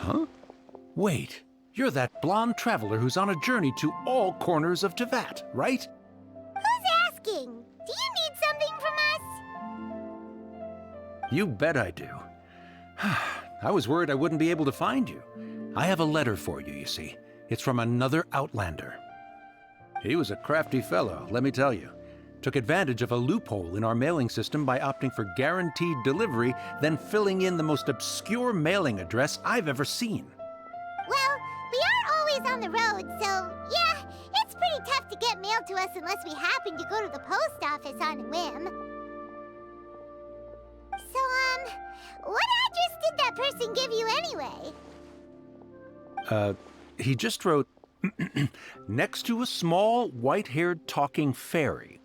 Huh? Wait, you're that blonde traveler who's on a journey to all corners of Teyvat, right? Who's asking? Do you need something from us? You bet I do. I was worried I wouldn't be able to find you. I have a letter for you, you see. It's from another Outlander. He was a crafty fellow, let me tell you. Took advantage of a loophole in our mailing system by opting for guaranteed delivery, then filling in the most obscure mailing address I've ever seen. Well, we are always on the road, so yeah, it's pretty tough to get mail to us unless we happen to go to the post office on a whim. So, what address did that person give you anyway? He just wrote, next to a small, white-haired talking fairy.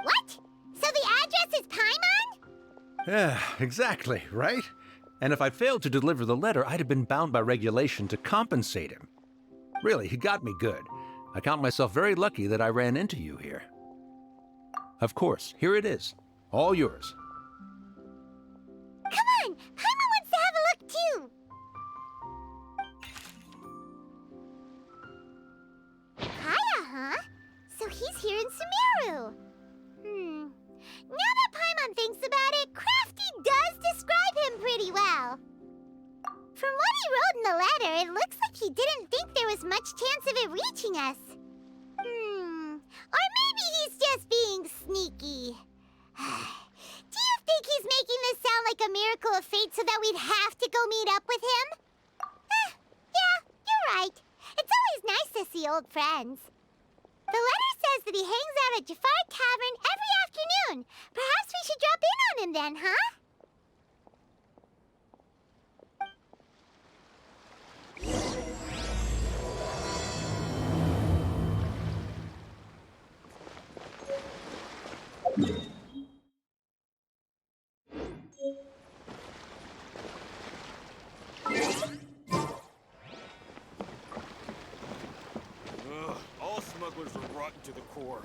What? So the address is Paimon? Yeah, exactly, right? And if I failed to deliver the letter, I'd have been bound by regulation to compensate him. Really, he got me good. I count myself very lucky that I ran into you here. Of course, here it is. All yours. Come on! Paimon wants to have a look too! Kaya, huh? So he's here in Sumeru. Now that Paimon thinks about it, Crafty does describe him pretty well. From what he wrote in the letter, it looks like he didn't think there was much chance of it reaching us. Or maybe he's just being sneaky. Do you think he's making this sound like a miracle of fate so that we'd have to go meet up with him? Yeah, you're right. It's always nice to see old friends. The letter says that he hangs out at Jafar Tavern every afternoon. Perhaps we should drop in on him then, huh? All smugglers are rotten to the core.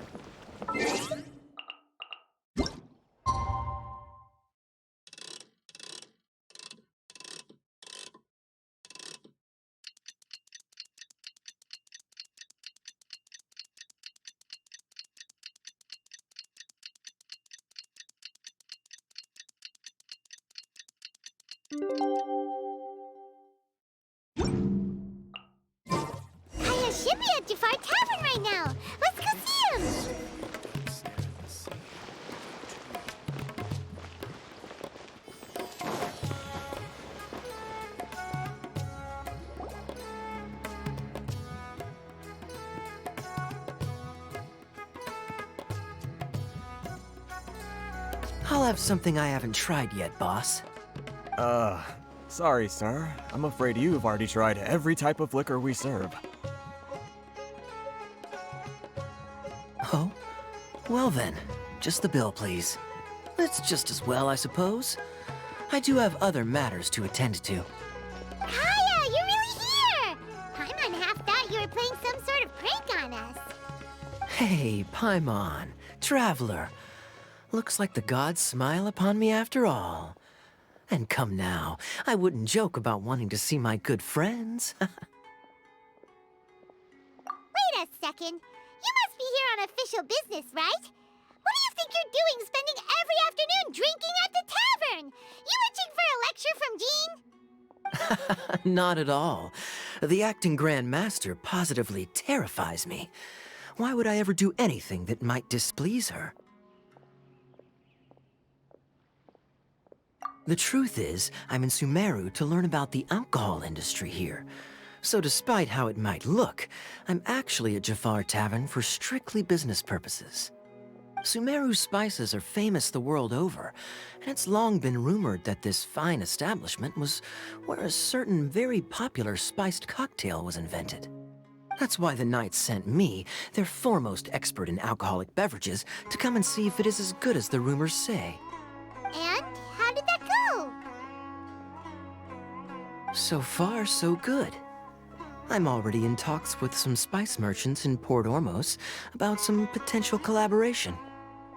Kaya should be at Jafar Tavern right now. Let's go see him. I'll have something I haven't tried yet, boss. Sorry, sir. I'm afraid you've already tried every type of liquor we serve. Oh? Well then, just the bill, please. That's just as well, I suppose. I do have other matters to attend to. Kaya, you're really here! Paimon half thought you were playing some sort of prank on us. Hey, Paimon, traveler. Looks like the gods smile upon me after all. And come now, I wouldn't joke about wanting to see my good friends. Wait a second. You must be here on official business, right? What do you think you're doing spending every afternoon drinking at the tavern? You itching for a lecture from Jean? Not at all. The acting Grand Master positively terrifies me. Why would I ever do anything that might displease her? The truth is, I'm in Sumeru to learn about the alcohol industry here. So despite how it might look, I'm actually at Jafar Tavern for strictly business purposes. Sumeru's spices are famous the world over, and it's long been rumored that this fine establishment was where a certain very popular spiced cocktail was invented. That's why the Knights sent me, their foremost expert in alcoholic beverages, to come and see if it is as good as the rumors say. And how did that go? So far, so good. I'm already in talks with some spice merchants in Port Ormos about some potential collaboration.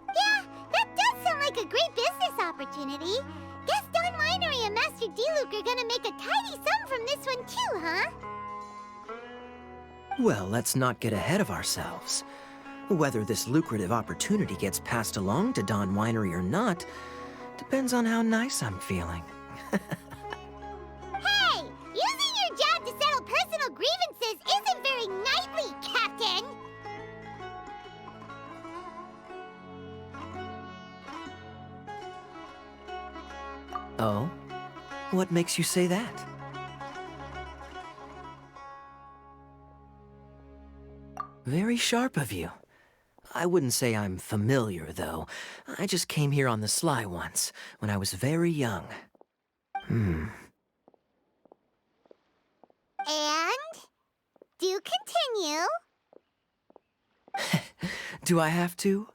Yeah, that does sound like a great business opportunity. Guess Don Winery and Master D-Luke are gonna make a tidy sum from this one too, huh? Well, let's not get ahead of ourselves. Whether this lucrative opportunity gets passed along to Don Winery or not depends on how nice I'm feeling. Hey, using your job to settle personal grievances isn't very knightly, Captain! Oh? What makes you say that? Very sharp of you. I wouldn't say I'm familiar, though. I just came here on the sly once, when I was very young. And? Do continue. Do I have to?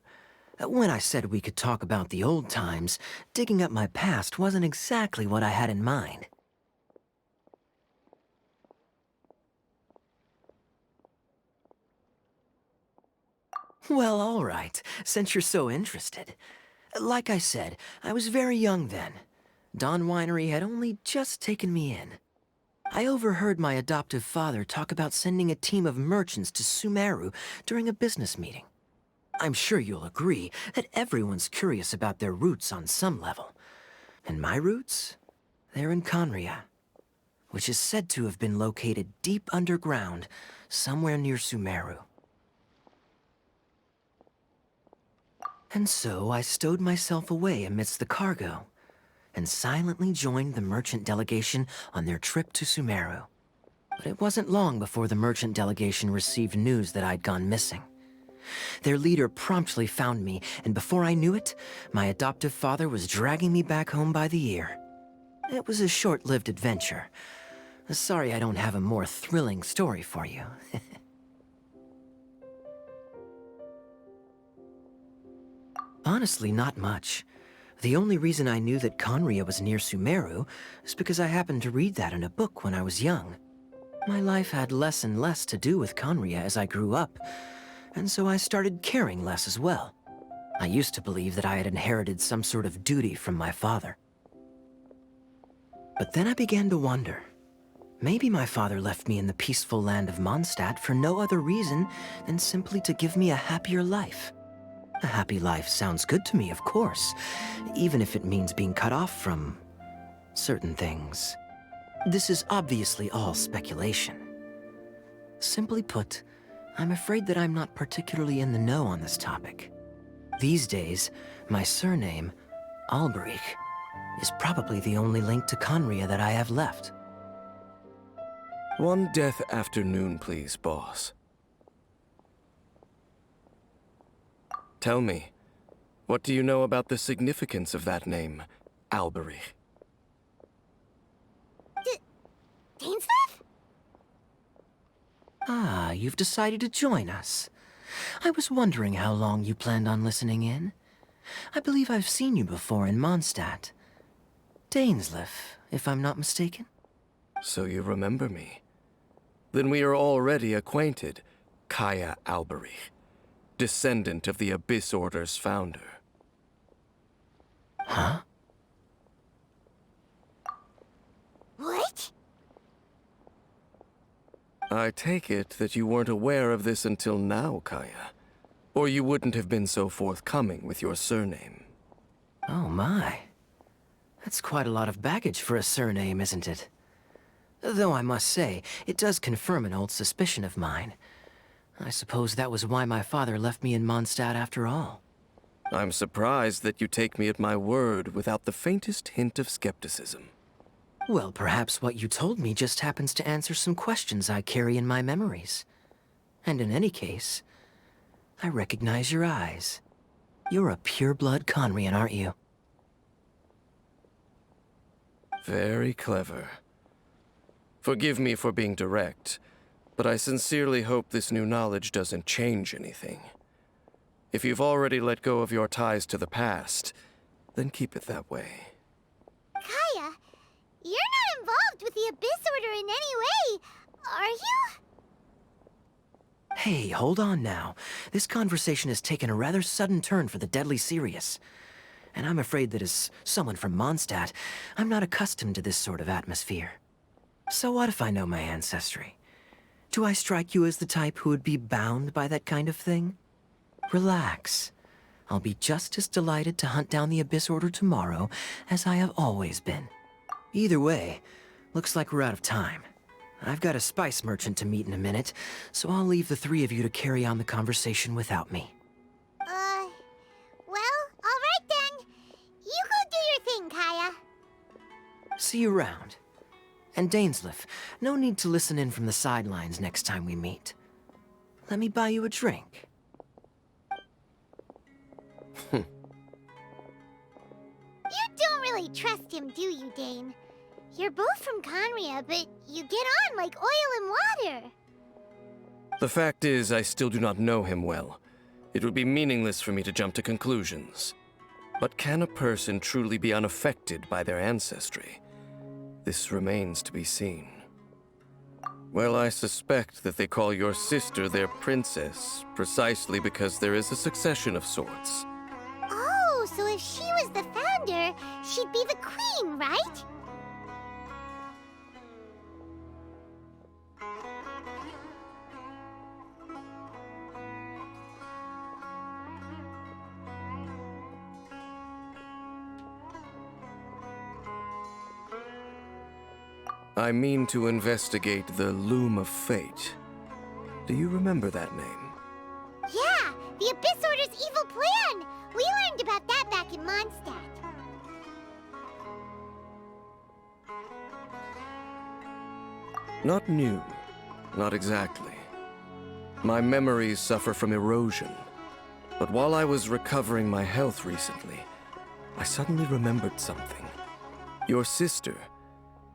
When I said we could talk about the old times, digging up my past wasn't exactly what I had in mind. Well, all right, since you're so interested. Like I said, I was very young then. Dawn Winery had only just taken me in. I overheard my adoptive father talk about sending a team of merchants to Sumeru during a business meeting. I'm sure you'll agree that everyone's curious about their roots on some level. And my roots? They're in Conria, which is said to have been located deep underground, somewhere near Sumeru. And so I stowed myself away amidst the cargo, and silently joined the merchant delegation on their trip to Sumeru. But it wasn't long before the merchant delegation received news that I'd gone missing. Their leader promptly found me, and before I knew it, my adoptive father was dragging me back home by the ear. It was a short-lived adventure. Sorry I don't have a more thrilling story for you. Honestly, not much. The only reason I knew that Conria was near Sumeru is because I happened to read that in a book when I was young. My life had less and less to do with Conria as I grew up, and so I started caring less as well. I used to believe that I had inherited some sort of duty from my father. But then I began to wonder. Maybe my father left me in the peaceful land of Mondstadt for no other reason than simply to give me a happier life. A happy life sounds good to me, of course, even if it means being cut off from certain things. This is obviously all speculation. Simply put, I'm afraid that I'm not particularly in the know on this topic. These days, my surname, Alberich, is probably the only link to Conria that I have left. One death afternoon, please, boss. Tell me, what do you know about the significance of that name, Alberich? Dainsleif? Ah, you've decided to join us. I was wondering how long you planned on listening in. I believe I've seen you before in Mondstadt. Dainsleif, if I'm not mistaken. So you remember me. Then we are already acquainted, Kaya Alberich, descendant of the Abyss Order's founder. Huh? What? I take it that you weren't aware of this until now, Kaya. Or you wouldn't have been so forthcoming with your surname. Oh my. That's quite a lot of baggage for a surname, isn't it? Though I must say, it does confirm an old suspicion of mine. I suppose that was why my father left me in Mondstadt after all. I'm surprised that you take me at my word without the faintest hint of skepticism. Well, perhaps what you told me just happens to answer some questions I carry in my memories. And in any case, I recognize your eyes. You're a pure-blood Conrian, aren't you? Very clever. Forgive me for being direct, but I sincerely hope this new knowledge doesn't change anything. If you've already let go of your ties to the past, then keep it that way. Kaya, you're not involved with the Abyss Order in any way, are you? Hey, hold on now. This conversation has taken a rather sudden turn for the deadly serious. And I'm afraid that as someone from Mondstadt, I'm not accustomed to this sort of atmosphere. So what if I know my ancestry? Do I strike you as the type who would be bound by that kind of thing? Relax. I'll be just as delighted to hunt down the Abyss Order tomorrow as I have always been. Either way, looks like we're out of time. I've got a spice merchant to meet in a minute, so I'll leave the three of you to carry on the conversation without me. Well, all right then. You go do your thing, Kaya. See you around. And Dainsleif, no need to listen in from the sidelines next time we meet. Let me buy you a drink. You don't really trust him, do you, Dane? You're both from Conria, but you get on like oil and water. The fact is, I still do not know him well. It would be meaningless for me to jump to conclusions. But can a person truly be unaffected by their ancestry? This remains to be seen. Well, I suspect that they call your sister their princess, precisely because there is a succession of sorts. Oh, So if she was the founder, she'd be the queen, right? I mean to investigate the Loom of Fate. Do you remember that name? Yeah, the Abyss Order's evil plan! We learned about that back in Mondstadt. Not new. Not exactly. My memories suffer from erosion. But while I was recovering my health recently, I suddenly remembered something. Your sister.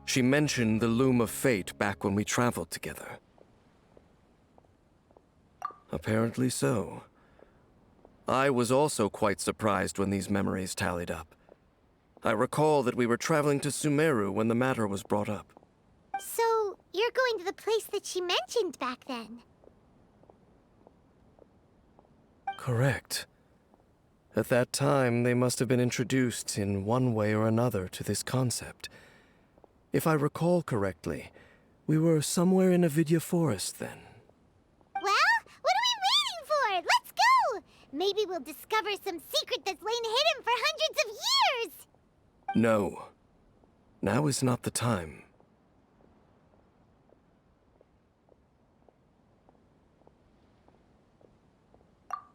She mentioned the Loom of Fate back when we traveled together. Apparently so. I was also quite surprised when these memories tallied up. I recall that we were traveling to Sumeru when the matter was brought up. So, you're going to the place that she mentioned back then? Correct. At that time, they must have been introduced in one way or another to this concept. If I recall correctly, we were somewhere in Avidya Forest then. Well, what are we waiting for? Let's go! Maybe we'll discover some secret that's lain hidden for hundreds of years! No. Now is not the time.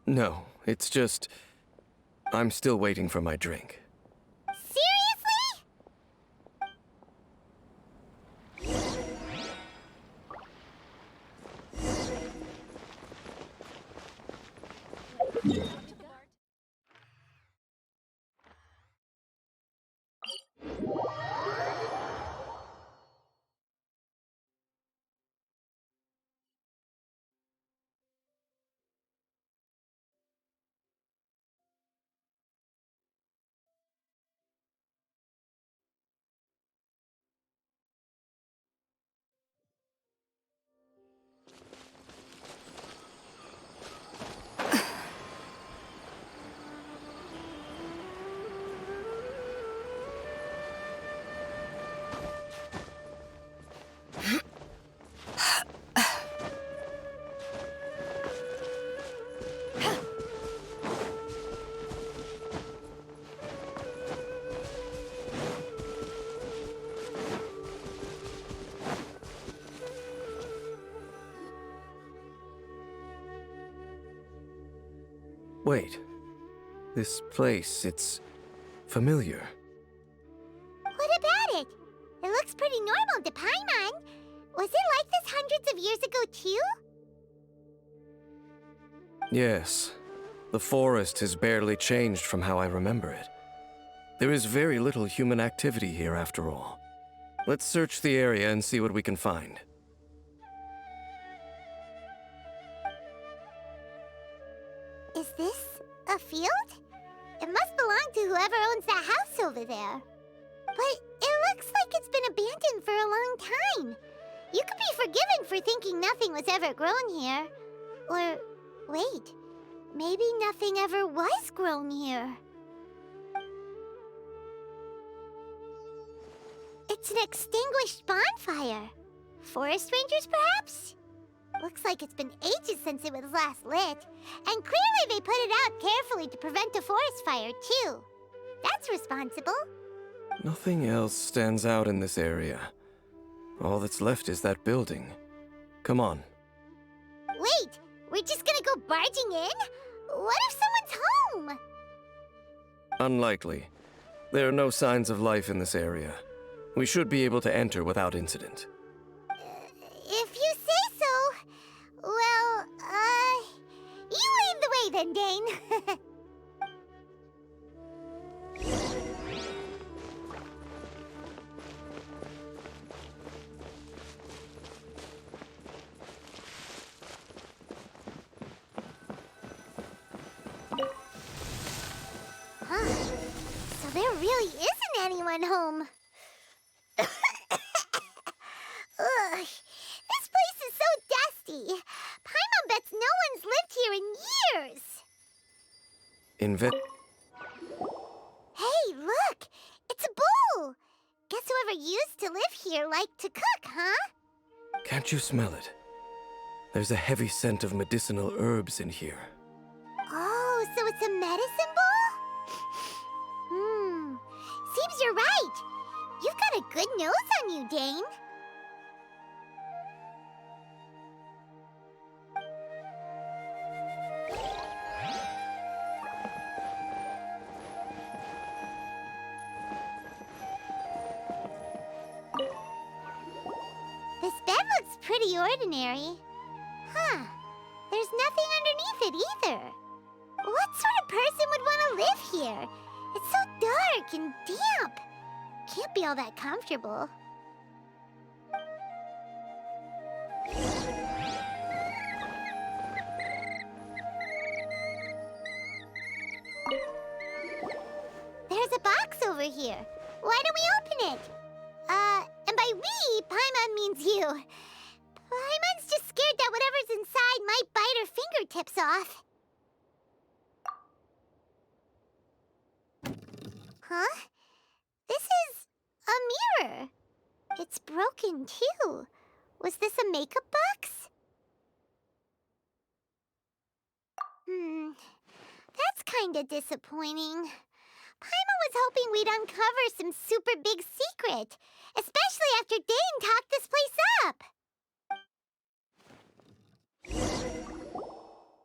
No, it's just... I'm still waiting for my drink. Seriously? Wait. This place, it's familiar. What about it? It looks pretty normal to Paimon. Was it like this hundreds of years ago, too? Yes. The forest has barely changed from how I remember it. There is very little human activity here after all. Let's search the area and see what we can find. Is this a field? It must belong to whoever owns that house over there. But it looks like it's been abandoned for a long time. You could be forgiven for thinking nothing was ever grown here. Or, wait, maybe nothing ever was grown here. It's an extinguished bonfire. Forest rangers, perhaps? Looks like it's been ages since it was last lit. And clearly they put it out carefully to prevent a forest fire, too. That's responsible. Nothing else stands out in this area. All that's left is that building. Come on. Wait, we're just gonna go barging in? What if someone's home? Unlikely. There are no signs of life in this area. We should be able to enter without incident. If you say so. Well, you lead the way then, Dane. Huh. So there really isn't anyone home. Ugh, this place is so dusty. Paimon bets no one's lived here in years. monster like to cook, huh? Can't you smell it? There's a heavy scent of medicinal herbs in here. Oh, so it's a medicine bowl? Seems you're right. You've got a good nose on you, Dane. This bed looks pretty ordinary. Huh. There's nothing underneath it either. What sort of person would want to live here? It's so dark and damp. Can't be all that comfortable. There's a box over here. Why don't we open it? And by we, Paimon means you. Paimon's just scared that whatever's inside might bite her fingertips off. Huh? This is a mirror. It's broken, too. Was this a makeup box? That's kinda disappointing. Paimon was hoping we'd uncover some super big secret, especially after Dane talked this place up.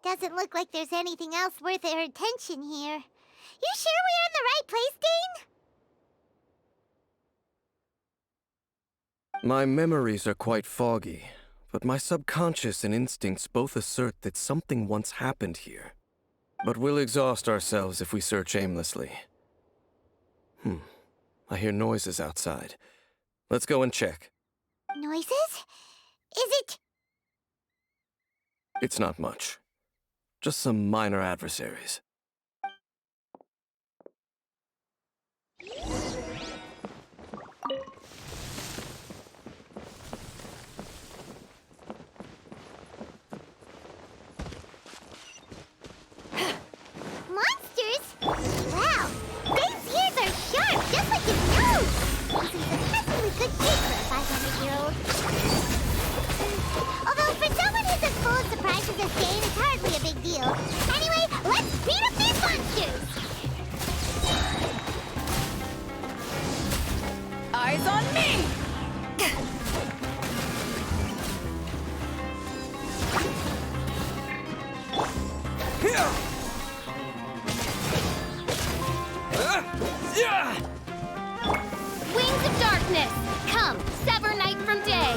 Doesn't look like there's anything else worth our attention here. You sure we're in the right place, Dane? My memories are quite foggy, but my subconscious and instincts both assert that something once happened here. But we'll exhaust ourselves if we search aimlessly. I hear noises outside. Let's go and check. Noises? Is it... It's not much. Just some minor adversaries. Monsters? Wow! Dane's ears are sharp, just like his nose! He's in surprisingly good shape for a 500-year-old. Although, for someone who's as full of surprises as Dane, it's hardly a big deal. Anyway, let's beat up these monsters! Eyes on me! Wings of darkness! Come, sever night from day!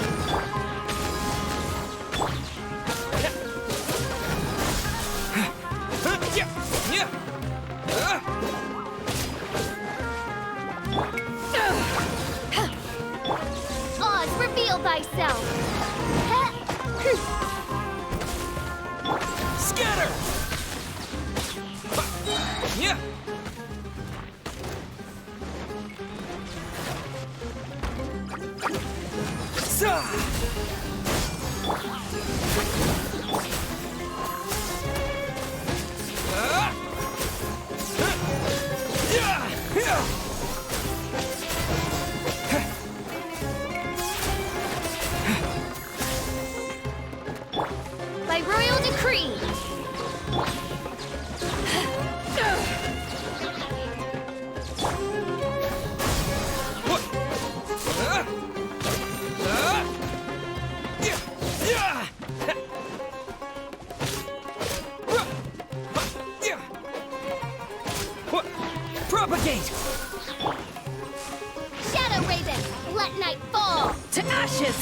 Oz, reveal thyself! Scatter! Yeah! By royal decree! Propagate! Shadow Raven, let night fall! To ashes!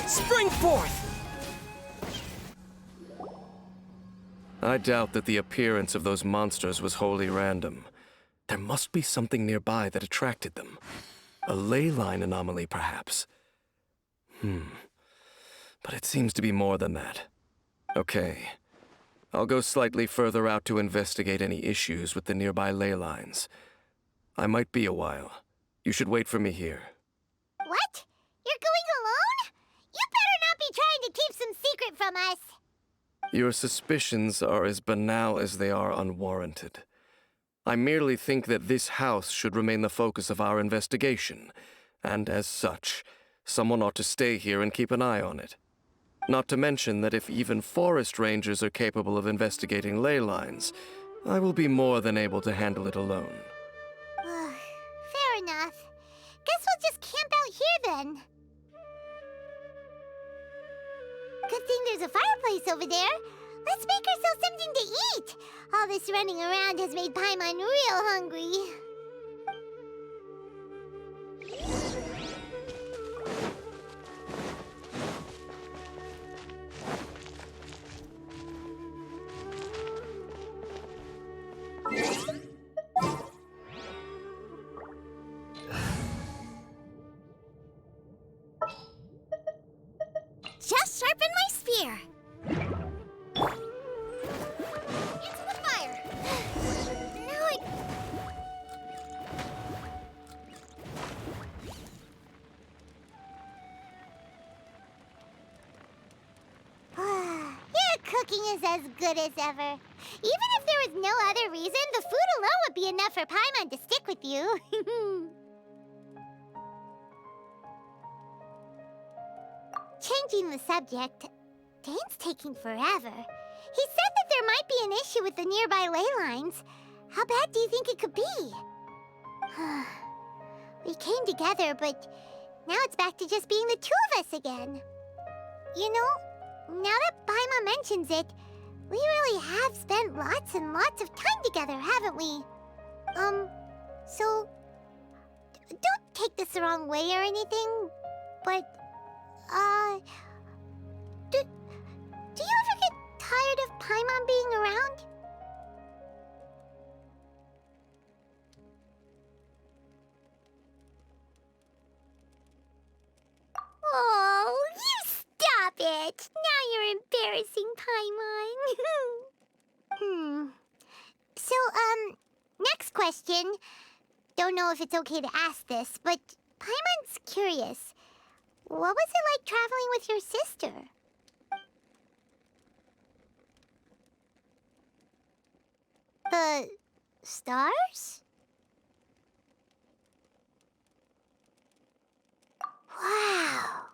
Spring forth! I doubt that the appearance of those monsters was wholly random. There must be something nearby that attracted them. A ley line anomaly, perhaps. But it seems to be more than that. Okay. I'll go slightly further out to investigate any issues with the nearby ley lines. I might be a while. You should wait for me here. What? You're going alone? You better not be trying to keep some secret from us. Your suspicions are as banal as they are unwarranted. I merely think that this house should remain the focus of our investigation, and as such, someone ought to stay here and keep an eye on it. Not to mention that if even forest rangers are capable of investigating ley lines, I will be more than able to handle it alone. Fair enough. Guess we'll just camp out here then. Good thing there's a fireplace over there. Let's make ourselves something to eat. All this running around has made Paimon real hungry. Just sharpen my spear. Into the fire. Now I... Your cooking is as good as ever. Even if there was no other reason, the food alone would be enough for Paimon to stick with you. Changing the subject, Dane's taking forever. He said that there might be an issue with the nearby ley lines. How bad do you think it could be? We came together, but now it's back to just being the two of us again. You know, now that Paimon mentions it, we really have spent lots and lots of time together, haven't we? So, don't take this the wrong way or anything, but, do you ever get tired of Paimon being around? Oh, you stop it! Now you're embarrassing, Paimon. So, next question. Don't know if it's okay to ask this, but Paimon's curious. What was it like traveling with your sister? The stars? Wow.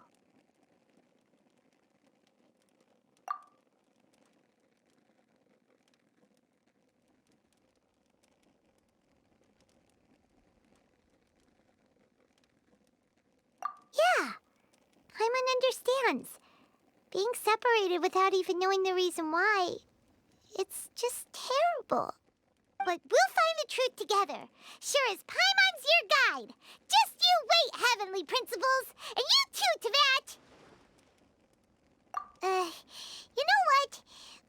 Yeah, Paimon understands. Being separated without even knowing the reason why, it's just terrible. But we'll find the truth together. Sure as Paimon's your guide. Just you wait, Heavenly Principles, and you too, Teyvat. You know what?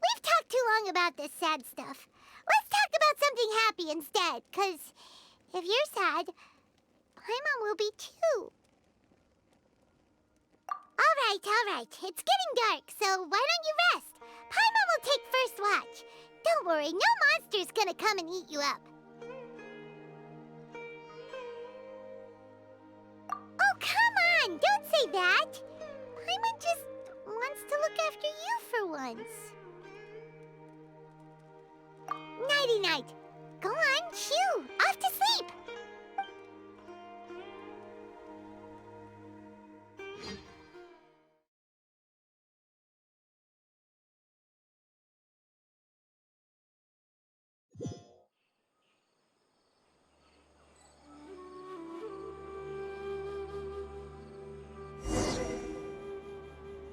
We've talked too long about this sad stuff. Let's talk about something happy instead, 'cause if you're sad, Paimon will be too. All right. It's getting dark, so why don't you rest? Paimon will take first watch. Don't worry, no monster's gonna come and eat you up. Oh, come on! Don't say that! Paimon just wants to look after you for once. Nighty-night. Go on, chew. Off to sleep.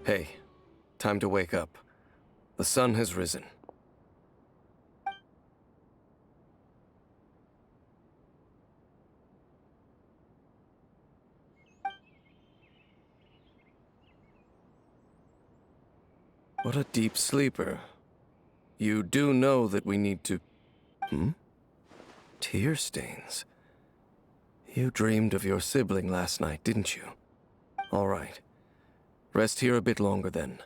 Hey, time to wake up. The sun has risen. What a deep sleeper. You do know that we need to... Tear stains. You dreamed of your sibling last night, didn't you? All right. Rest here a bit longer then.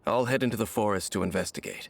I'll head into the forest to investigate.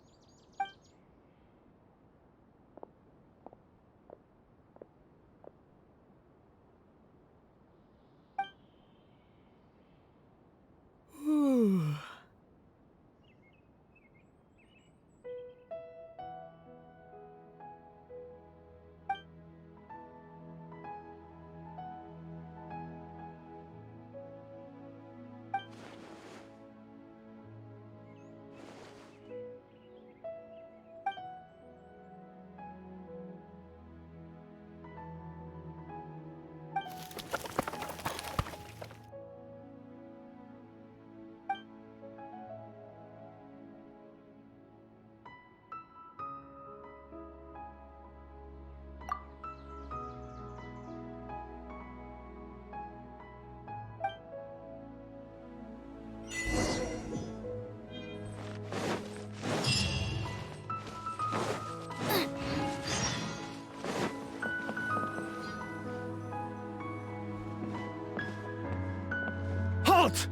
Halt!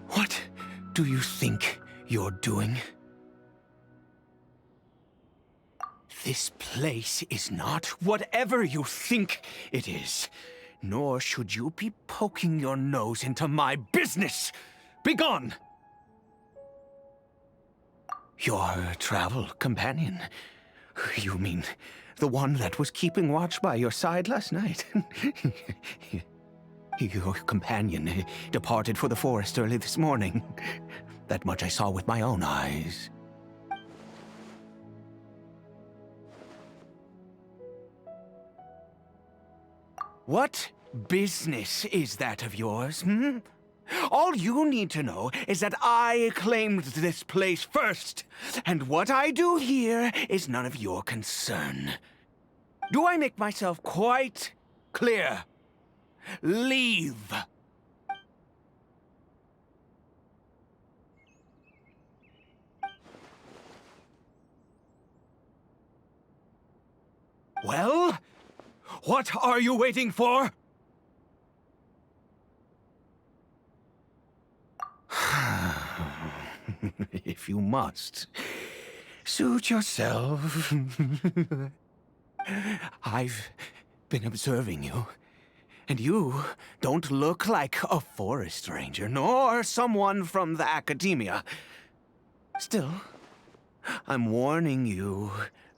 What do you think you're doing? This place is not whatever you think it is. Nor should you be poking your nose into my business. Begone! Your travel companion. You mean the one that was keeping watch by your side last night? Your companion departed for the forest early this morning. That much I saw with my own eyes. What business is that of yours, hmm? All you need to know is that I claimed this place first, and what I do here is none of your concern. Do I make myself quite clear? Leave. Well, what are you waiting for? If you must, suit yourself. I've been observing you, and you don't look like a forest ranger, nor someone from the academia. Still, I'm warning you,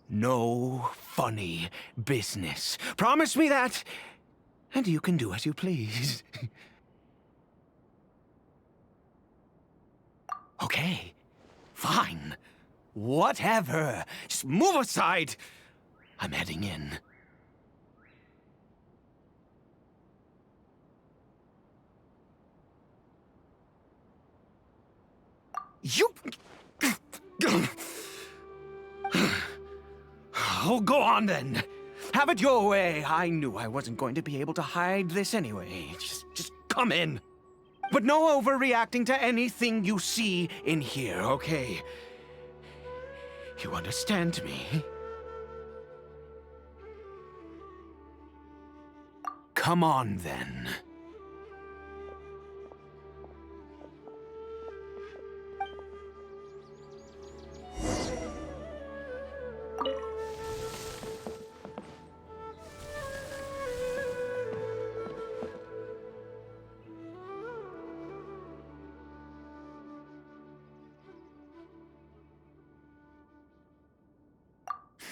no funny business. Promise me that, and you can do as you please. Okay, fine. Whatever. Just move aside. I'm heading in. You... Oh, go on then. Have it your way. I knew I wasn't going to be able to hide this anyway. Just come in. But no overreacting to anything you see in here, okay? You understand me? Come on, then.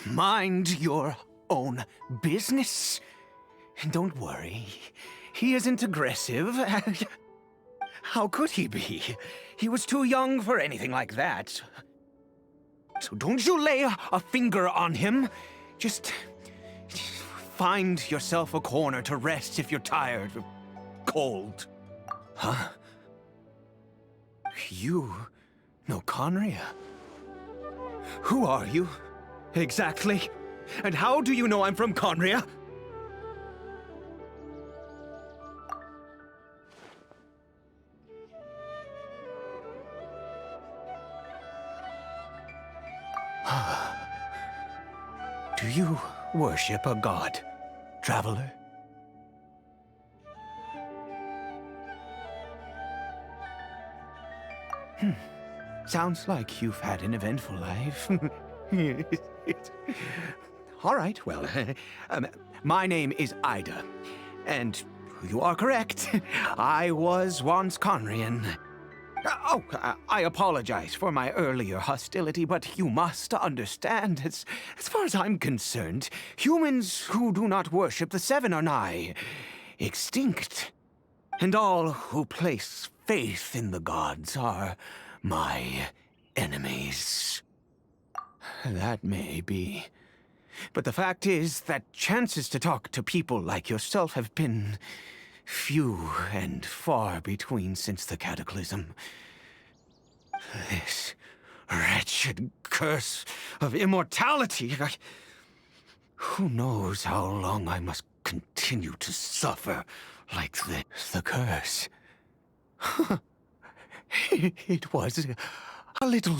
Mind your own business. Don't worry. He isn't aggressive. How could he be? He was too young for anything like that. So don't you lay a finger on him. Just find yourself a corner to rest if you're tired or cold. Huh? You know Conria? Who are you? Exactly. And how do you know I'm from Conria? Do you worship a god, traveler? Sounds like you've had an eventful life. All right, well, my name is Ida, and you are correct. I was once Conrian. I apologize for my earlier hostility, but you must understand, as far as I'm concerned, humans who do not worship the Seven are nigh extinct. And all who place faith in the gods are my enemies. That may be. But the fact is that chances to talk to people like yourself have been few and far between since the cataclysm. This wretched curse of immortality. Who knows how long I must continue to suffer like this? The curse. It was a little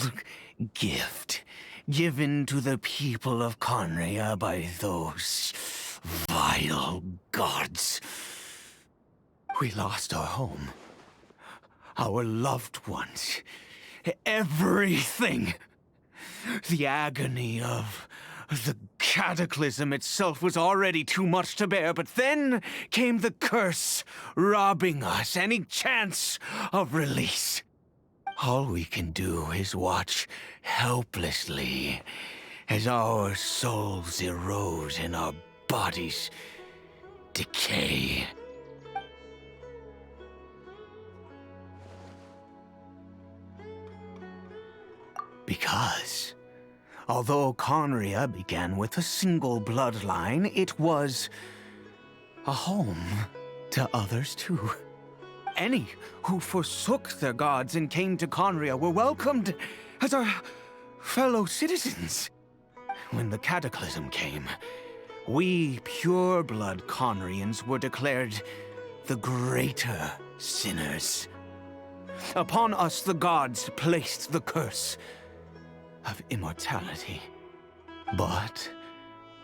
gift given to the people of Conria by those vile gods. We lost our home, our loved ones, everything. The agony of the cataclysm itself was already too much to bear, but then came the curse, robbing us any chance of release. All we can do is watch helplessly as our souls erode and our bodies decay. Because, although Conria began with a single bloodline, it was a home to others too. Any who forsook their gods and came to Conria were welcomed as our fellow citizens. When the cataclysm came, we pure-blood Conrians were declared the greater sinners. Upon us the gods placed the curse of immortality. But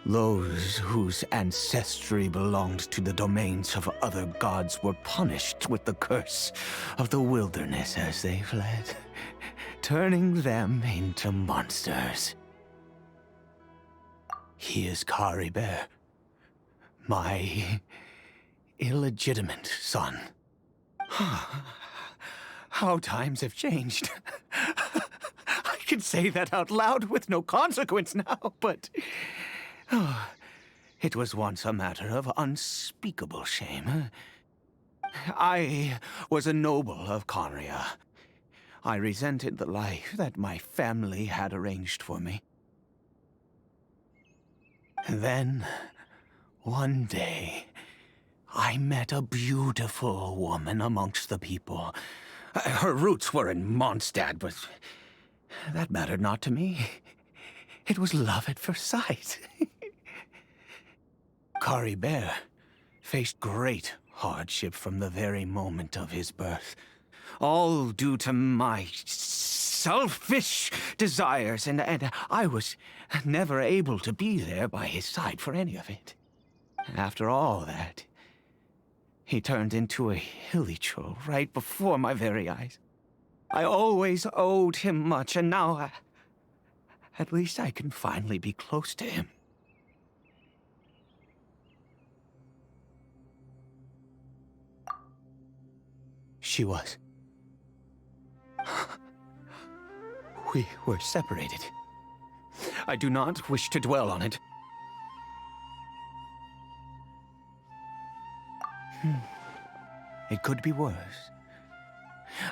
those whose ancestry belonged to the domains of other gods were punished with the curse of the wilderness as they fled, turning them into monsters. He is Caribert, my illegitimate son. How times have changed. I can say that out loud with no consequence now, but it was once a matter of unspeakable shame. I was a noble of Conria. I resented the life that my family had arranged for me. And then, one day, I met a beautiful woman amongst the people. Her roots were in Mondstadt, but that mattered not to me. It was love at first sight. Caribert faced great hardship from the very moment of his birth. All due to my selfish desires, and I was never able to be there by his side for any of it. After all that, he turned into a hilichurl right before my very eyes. I always owed him much, and now at least I can finally be close to him. She was. We were separated. I do not wish to dwell on it. It could be worse.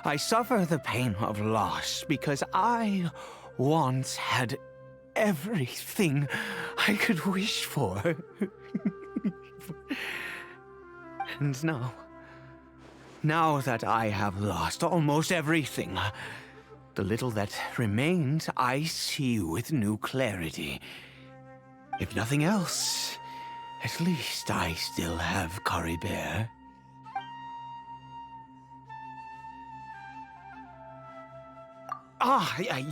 I suffer the pain of loss because I once had everything I could wish for. And now that I have lost almost everything, the little that remains I see with new clarity. If nothing else, at least I still have Caribert.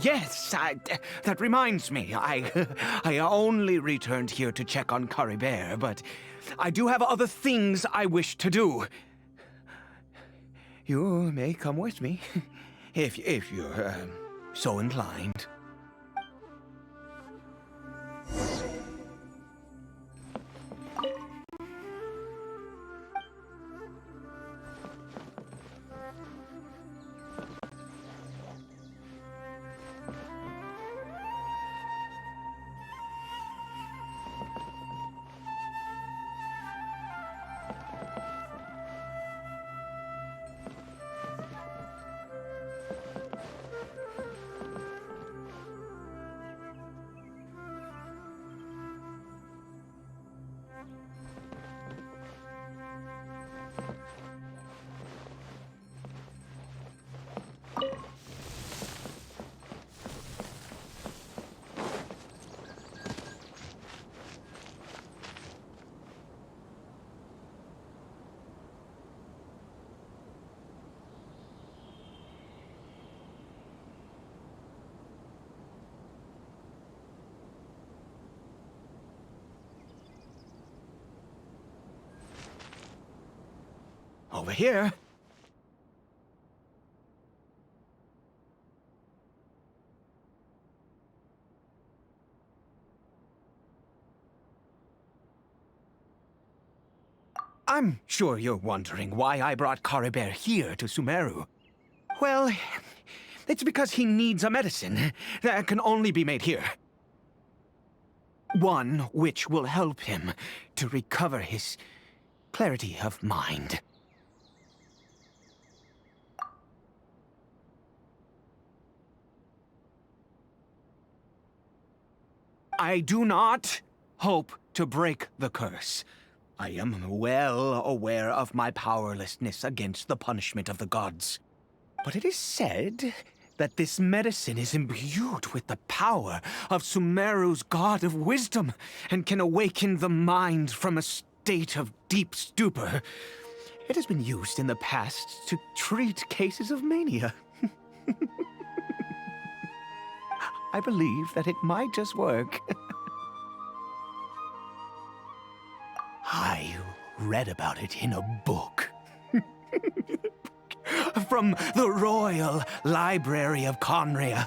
Yes, that reminds me. I only returned here to check on Caribert, but I do have other things I wish to do. You may come with me, if you're so inclined. Over here. I'm sure you're wondering why I brought Caribert here to Sumeru. Well, it's because he needs a medicine that can only be made here. One which will help him to recover his clarity of mind. I do not hope to break the curse. I am well aware of my powerlessness against the punishment of the gods. But it is said that this medicine is imbued with the power of Sumeru's god of wisdom and can awaken the mind from a state of deep stupor. It has been used in the past to treat cases of mania. I believe that it might just work. I read about it in a book. From the Royal Library of Conria.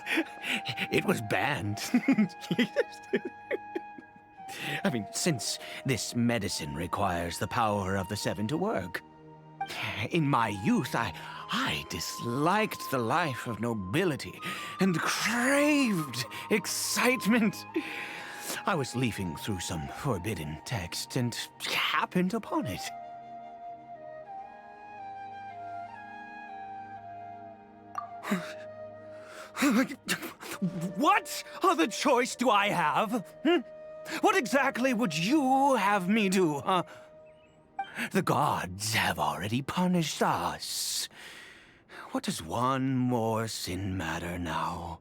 It was banned. I mean, since this medicine requires the power of the Seven to work. In my youth, I disliked the life of nobility and craved excitement. I was leafing through some forbidden text and happened upon it. What other choice do I have? What exactly would you have me do, huh? The gods have already punished us. What does one more sin matter now?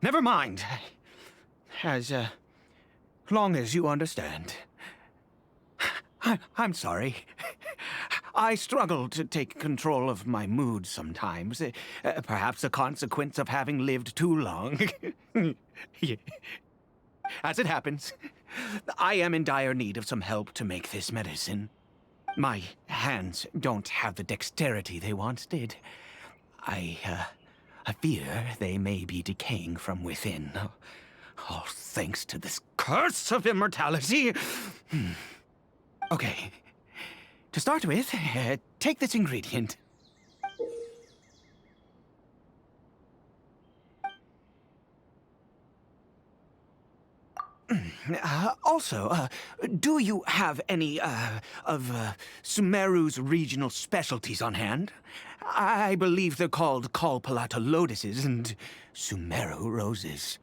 Never mind. As long as you understand. I'm sorry. I struggle to take control of my mood sometimes. Perhaps a consequence of having lived too long. As it happens, I am in dire need of some help to make this medicine. My hands don't have the dexterity they once did. I fear they may be decaying from within. All thanks to this curse of immortality. Okay. To start with, take this ingredient. Also, do you have any, of Sumeru's regional specialties on hand? I believe they're called Kalpalata lotuses and Sumeru roses.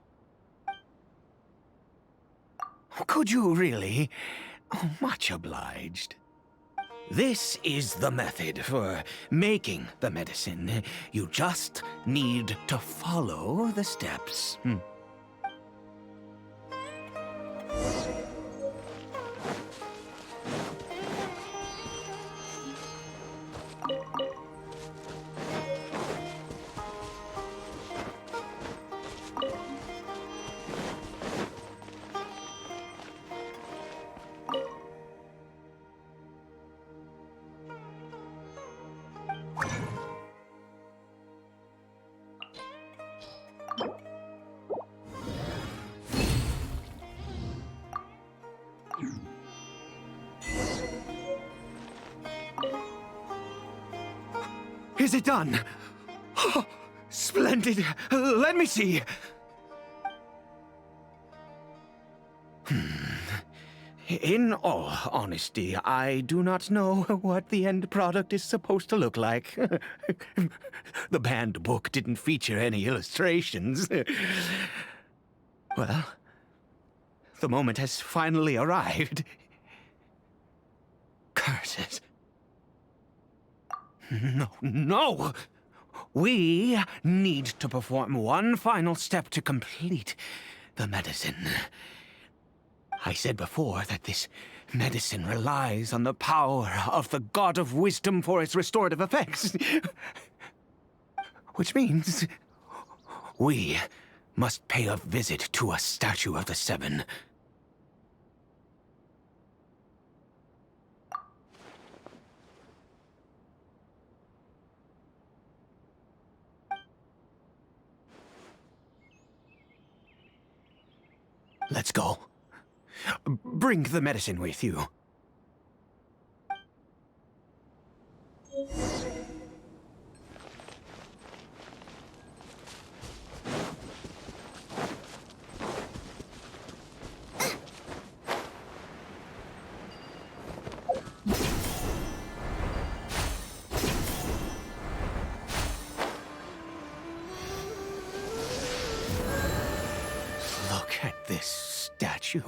Could you really? Oh, much obliged. This is the method for making the medicine. You just need to follow the steps. Is it done? Oh, splendid. Let me see. In all honesty, I do not know what the end product is supposed to look like. The banned book didn't feature any illustrations. Well, the moment has finally arrived. Curses. No! We need to perform one final step to complete the medicine. I said before that this medicine relies on the power of the god of wisdom for its restorative effects. Which means we must pay a visit to a statue of the Seven. Let's go. Bring the medicine with you. Look at this statue.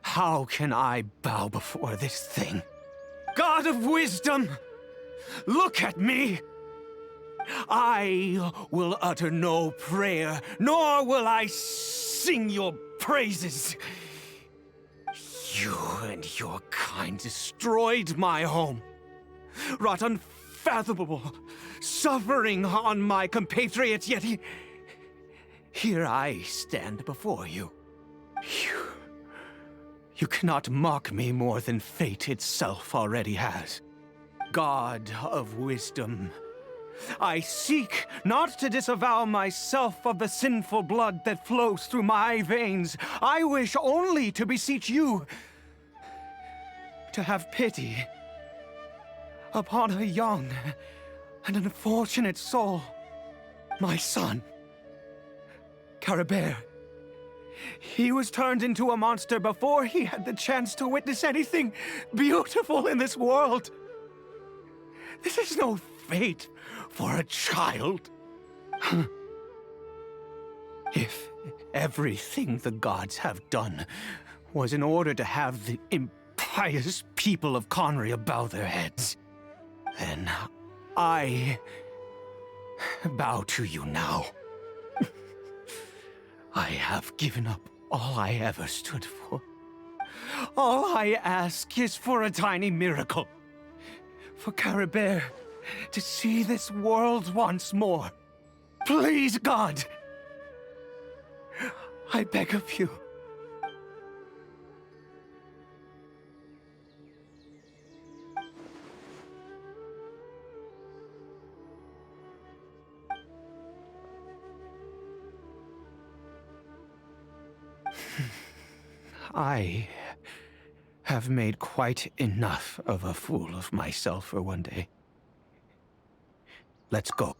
How can I bow before this thing? God of wisdom, look at me! I will utter no prayer, nor will I sing your praises. You and your kind destroyed my home, wrought unfathomable suffering on my compatriots, yet here I stand before you. You cannot mock me more than fate itself already has. God of wisdom, I seek not to disavow myself of the sinful blood that flows through my veins. I wish only to beseech you to have pity upon a young and unfortunate soul, my son, Caribert. He was turned into a monster before he had the chance to witness anything beautiful in this world. This is no fate for a child. If everything the gods have done was in order to have the impious people of Conria bow their heads, then I bow to you now. I have given up all I ever stood for. All I ask is for a tiny miracle. For Caribert to see this world once more. Please, God! I beg of you. I have made quite enough of a fool of myself for one day. Let's go.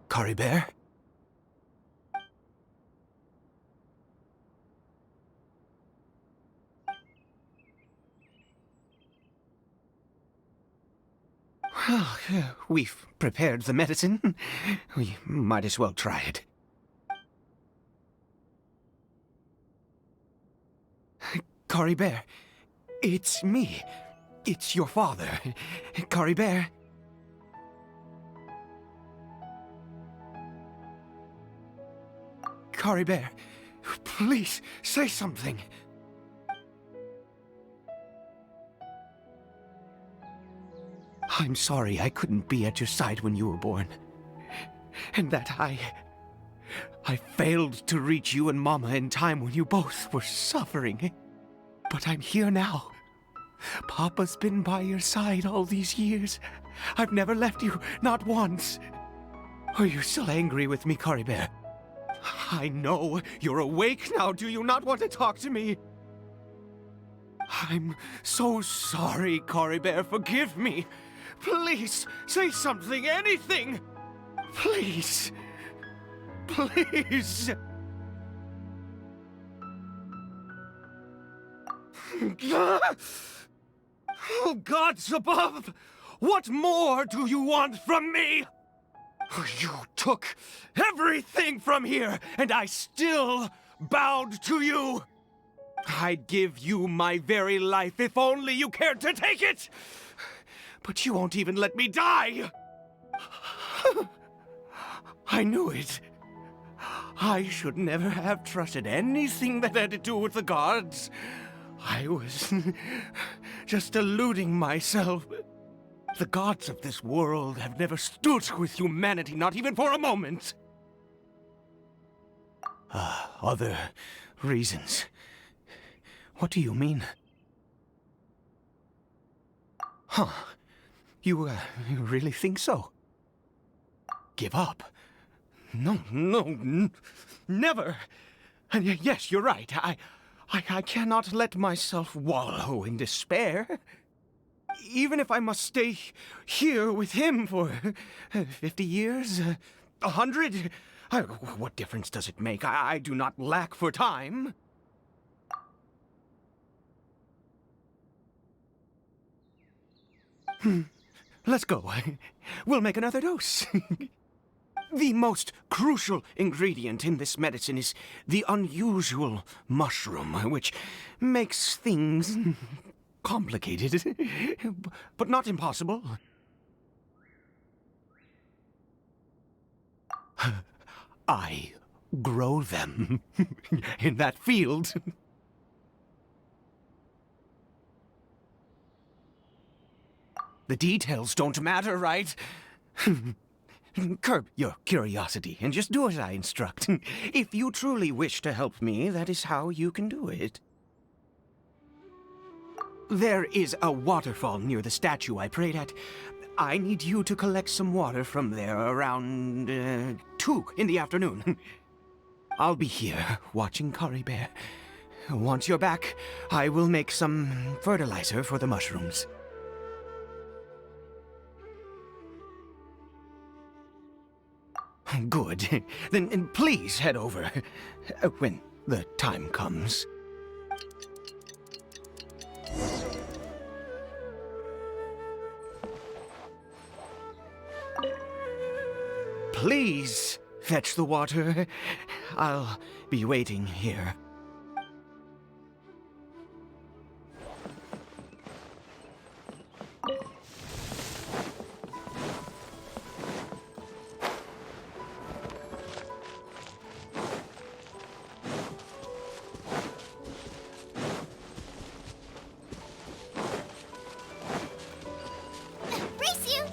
Caribert? Well, we've prepared the medicine. We might as well try it. Caribert, it's me. It's your father. Caribert. Caribert, please, say something. I'm sorry I couldn't be at your side when you were born. And that I failed to reach you and Mama in time when you both were suffering. But I'm here now. Papa's been by your side all these years. I've never left you, not once. Are you still angry with me, Caribert? I know you're awake now. Do you not want to talk to me? I'm so sorry, Caribert. Forgive me. Please, say something, anything. Please. Please. Oh, gods above! What more do you want from me? You took everything from here, and I still bowed to you. I'd give you my very life if only you cared to take it. But you won't even let me die. I knew it. I should never have trusted anything that had to do with the gods. I was just deluding myself. The gods of this world have never stood with humanity, not even for a moment. Other reasons. What do you mean? Huh. You really think so? Give up? No, never. And yes, you're right. I cannot let myself wallow in despair. Even if I must stay here with him for 50 years, 100, what difference does it make? I do not lack for time. Let's go. We'll make another dose. The most crucial ingredient in this medicine is the unusual mushroom, which makes things complicated, but not impossible. I grow them in that field. The details don't matter, right? Curb your curiosity and just do as I instruct. If you truly wish to help me, that is how you can do it. There is a waterfall near the statue I prayed at. I need you to collect some water from there around 2 in the afternoon. I'll be here watching Curry Bear. Once you're back, I will make some fertilizer for the mushrooms. Good. Then please head over when the time comes. Please fetch the water. I'll be waiting here. Brace you!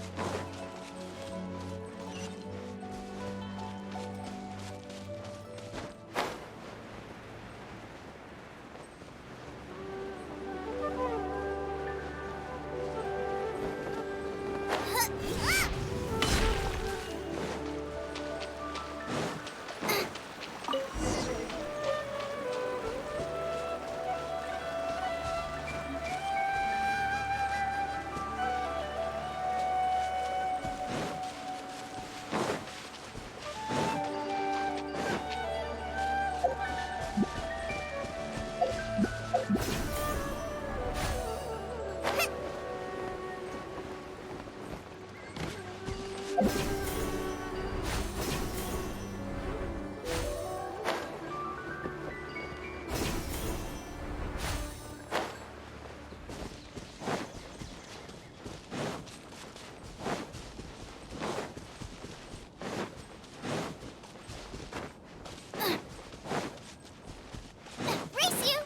Brace you!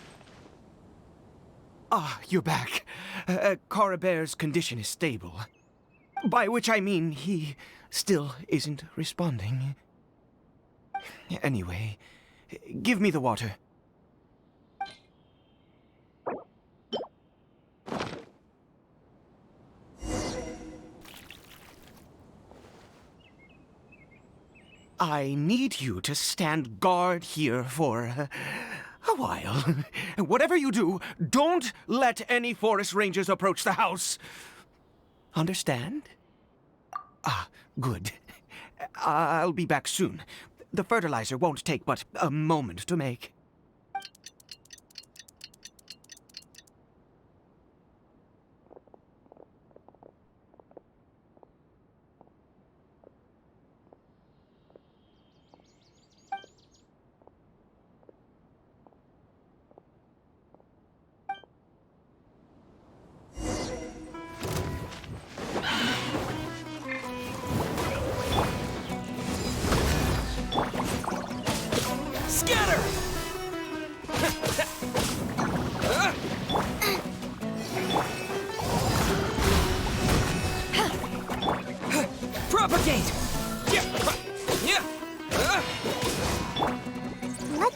Ah, you're back. Coribear's condition is stable. By which I mean he still isn't responding. Anyway, give me the water. I need you to stand guard here for a while. Whatever you do, don't let any forest rangers approach the house. Understand? Ah, good. I'll be back soon. The fertilizer won't take but a moment to make.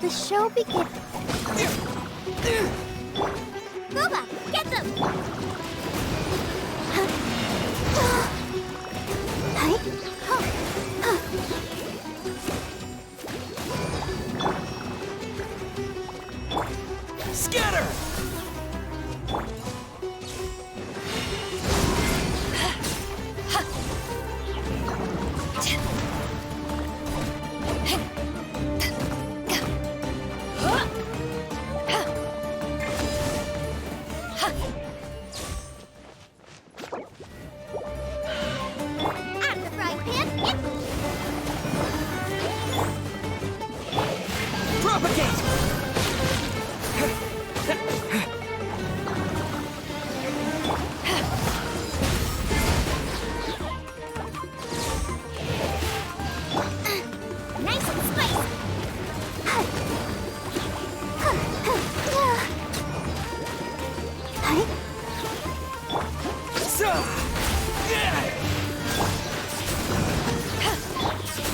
The show begins. Booba, get them! Scatter! Out of the frying pan. Propagate! Nice and spicy.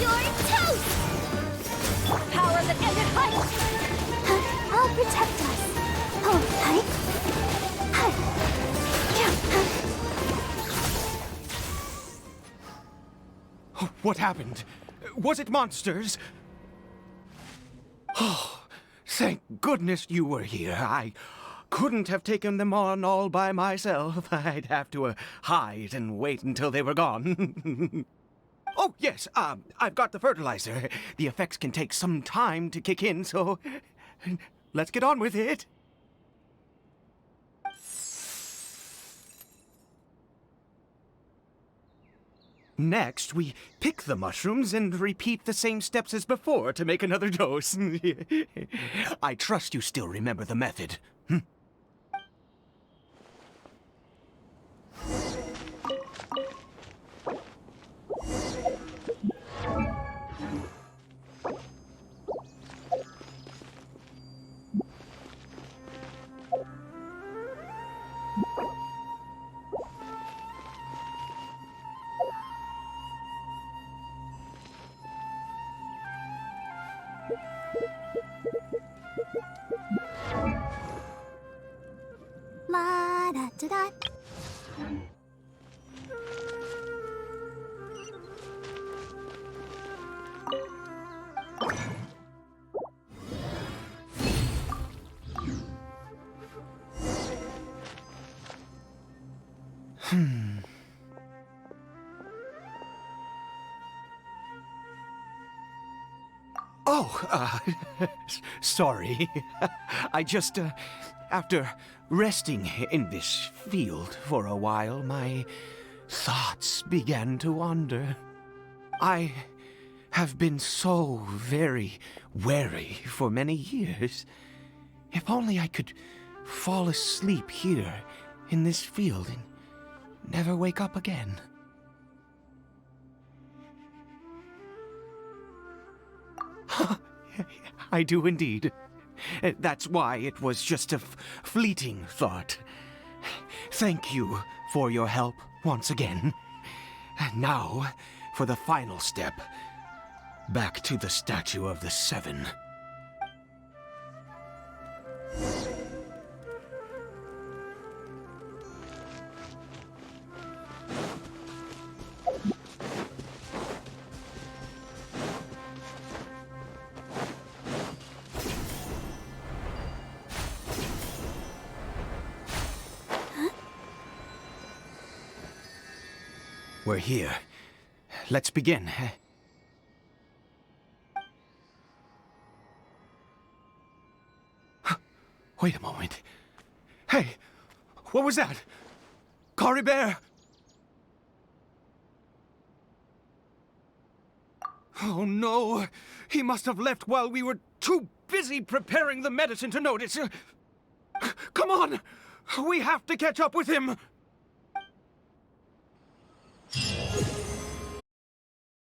You're toast! Power that ended height! I'll protect us. Oh, What happened? Was it monsters? Oh, thank goodness you were here. I couldn't have taken them on all by myself. I'd have to hide and wait until they were gone. Oh, yes, I've got the fertilizer. The effects can take some time to kick in, so let's get on with it. Next, we pick the mushrooms and repeat the same steps as before to make another dose. I trust you still remember the method. La da da da. Oh, sorry. I just, after resting in this field for a while, my thoughts began to wander. I have been so very wary for many years. If only I could fall asleep here in this field and never wake up again. I do indeed. That's why it was just a fleeting thought. Thank you for your help once again. And now, for the final step. Back to the Statue of the Seven. We're here. Let's begin. Wait a moment. Hey, what was that? Cory Bear? Oh no, he must have left while we were too busy preparing the medicine to notice. Come on, we have to catch up with him.